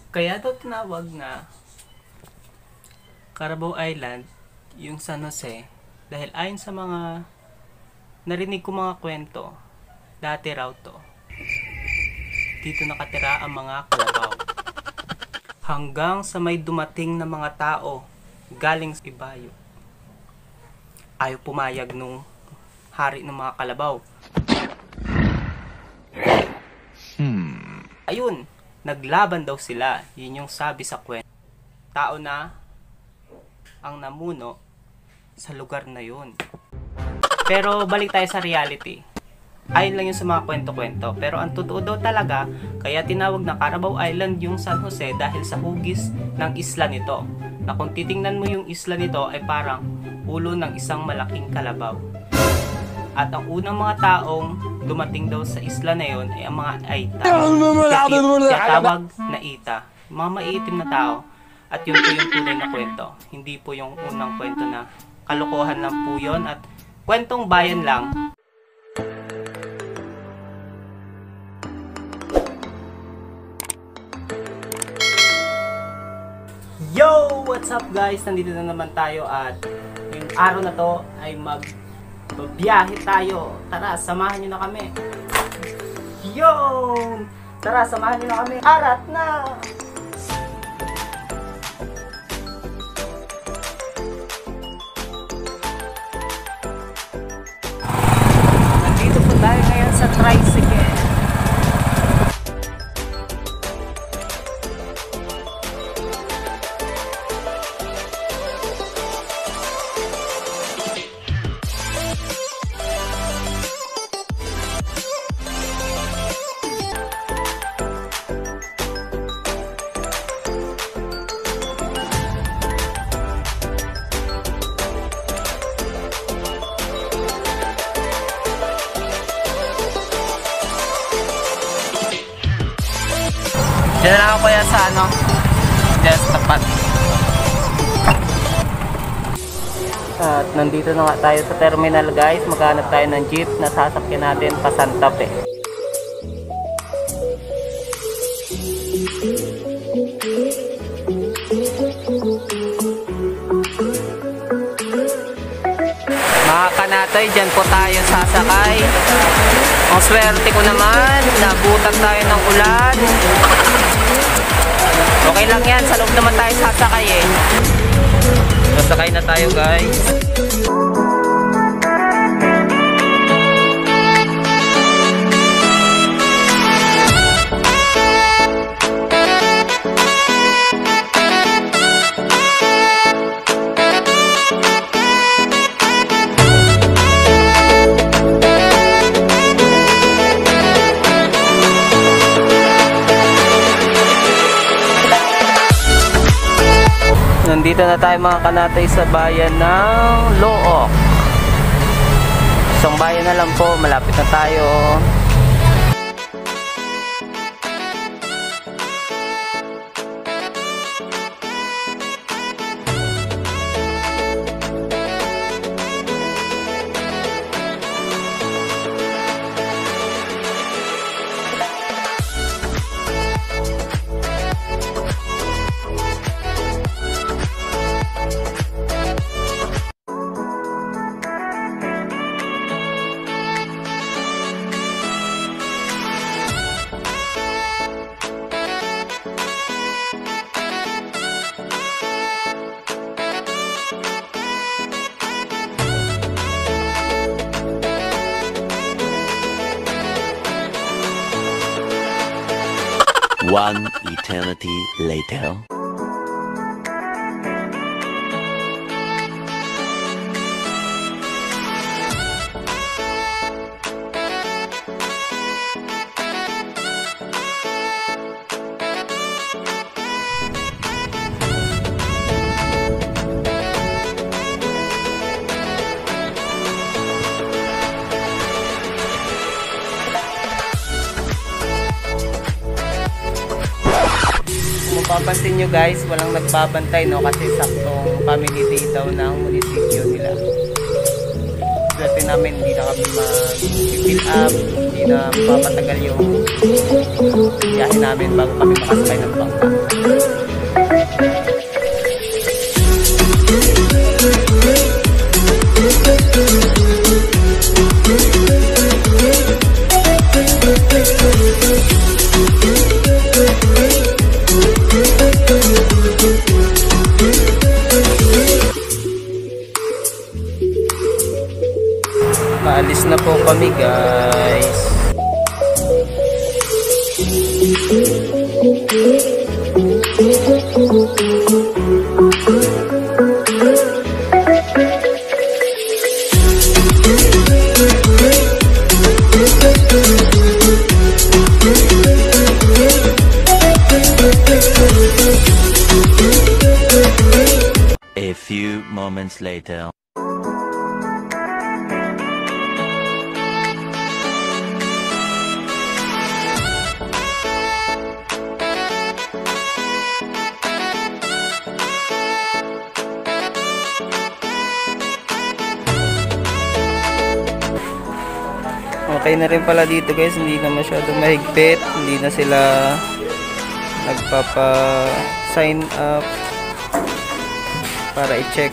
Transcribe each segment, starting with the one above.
Kaya daw tinawag na Carabao Island yung San Jose dahil ayon sa mga narinig ko mga kwento, dati raw to dito nakatira ang mga kalabaw hanggang sa may dumating na mga tao galing sa Ibayo. Ayaw pumayag nung hari ng mga kalabaw. Ayun, naglaban daw sila. Yun yung sabi sa kwento. Tao na ang namuno sa lugar na yun. Pero balik tayo sa reality. Ayun lang yung sa mga kwento-kwento. Pero ang totoo daw talaga, kaya tinawag na Carabao Island yung San Jose dahil sa hugis ng isla nito. Na kung titingnan mo yung isla nito ay parang ulo ng isang malaking kalabaw. At ang unang mga taong dumating daw sa isla na yon ay ang mga Aita. Tawag na Ita. Mga maiitim na tao. At yun po yung tunay na kwento. Hindi po yung unang kwento na kalokohan lang po yun at kwentong bayan lang. Yo! What's up guys? Nandito na naman tayo at yung araw na to ay magbiyahe tayo. Tara, samahan nyo na kami. Yo! Tara, samahan nyo na kami. Arat na! Nandito po tayo ngayon sa tricycle. Diyan na ako kaya sa just tapat. At nandito na nga tayo sa terminal guys. Maghanap tayo ng jeep na sasakyan natin pa Santa Fe. Mga kanatoy, dyan po tayo sasakay. Ang swerte ko naman, nabutan tayo ng ulan. Okay lang yan, sa loob naman tayo sasakay eh. Sasakay na tayo guys. Nandito na tayo mga kanatay sa bayan ng Looc. Isang bayan na lang po, malapit na tayo. One eternity later. Mapapansin nyo guys, walang nagbabantay no kasi saktong family day daw ng munisipyo nila. Swerte namin hindi na kami mag-fill up, hindi na mapapatagal yung biyahe namin bago kami makasakay ng bangka. kami guys. A few moments later. Okay na rin pala dito guys, hindi na masyadong mahigpit, hindi na sila nagpapa-sign up para i-check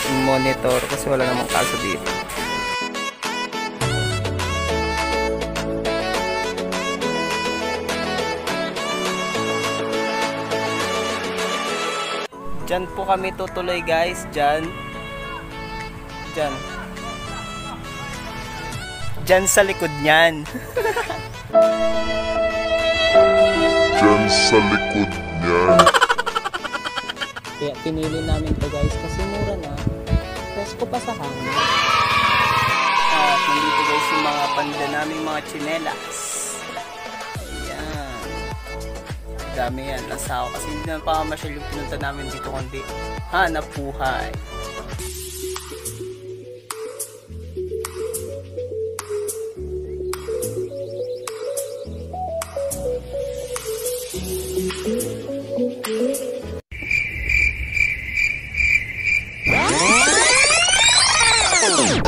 yung monitor kasi wala namang kaso dito. Diyan po kami tutuloy guys, diyan sa likod niyan. Diyan sa likod niyan. Kaya pinili namin to guys kasi mura na. Presko pa sa hangin. At nandito guys yung mga panda namin mga tsinelas. Ayan. Dami yan. Nasa ako kasi hindi naman pa masyal yung pinunta namin dito kundi hanap buhay.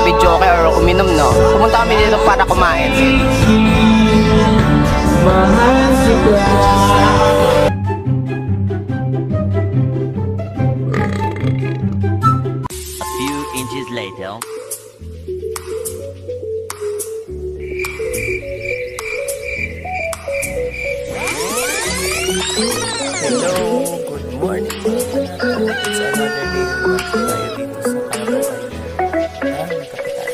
Video okay or uminom no? Pumunta kami dito para kumain. A few inches later. Hello, good morning mga panatang. It's another day na tayo dito sa Caloocan. Nagkapitan.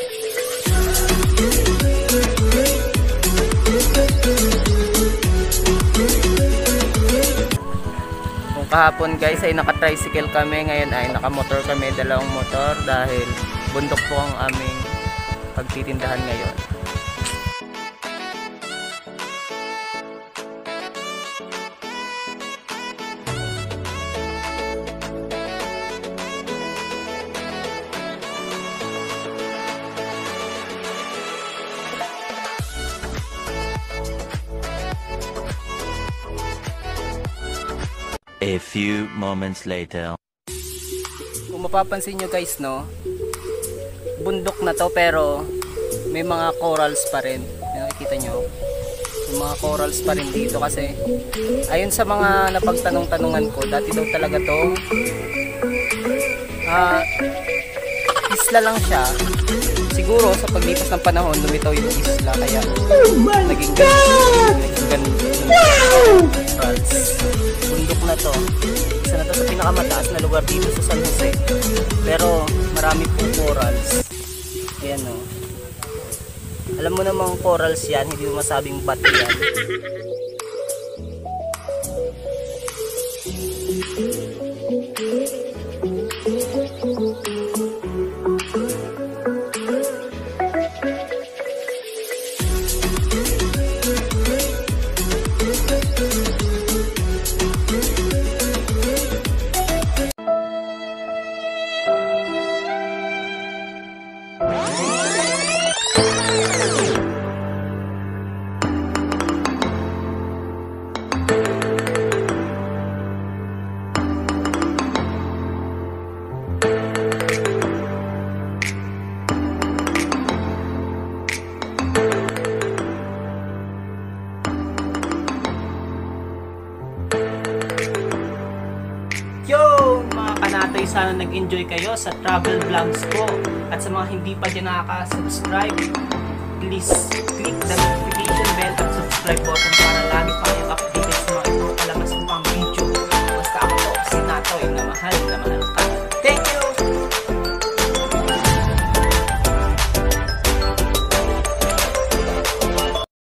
Kung kahapon guys ay naka-tricycle kami, ngayon ay naka-motor kami, dalawang motor dahil bundok po ang aming pagtitindahan ngayon. A few moments later. Kung mapapansin nyo guys no, bundok na to pero may mga corals pa rin. Nakikita nyo, may mga corals pa rin dito kasi ayon sa mga napagtanong-tanungan ko, dati daw talaga to isla lang siya. Siguro sa paglipas ng panahon lumitaw yung isla kaya naging ganun. Bundok na to, isa na to sa pinakamataas na lugar dito sa San Jose, pero marami pong corals. Ayan o, alam mo namang corals yan, hindi mo masabing bat yan. Kanatoy, sana nag-enjoy kayo sa travel vlogs ko. At sa mga hindi pa dyan nakaka-subscribe, please click the notification bell at subscribe button para lagi pa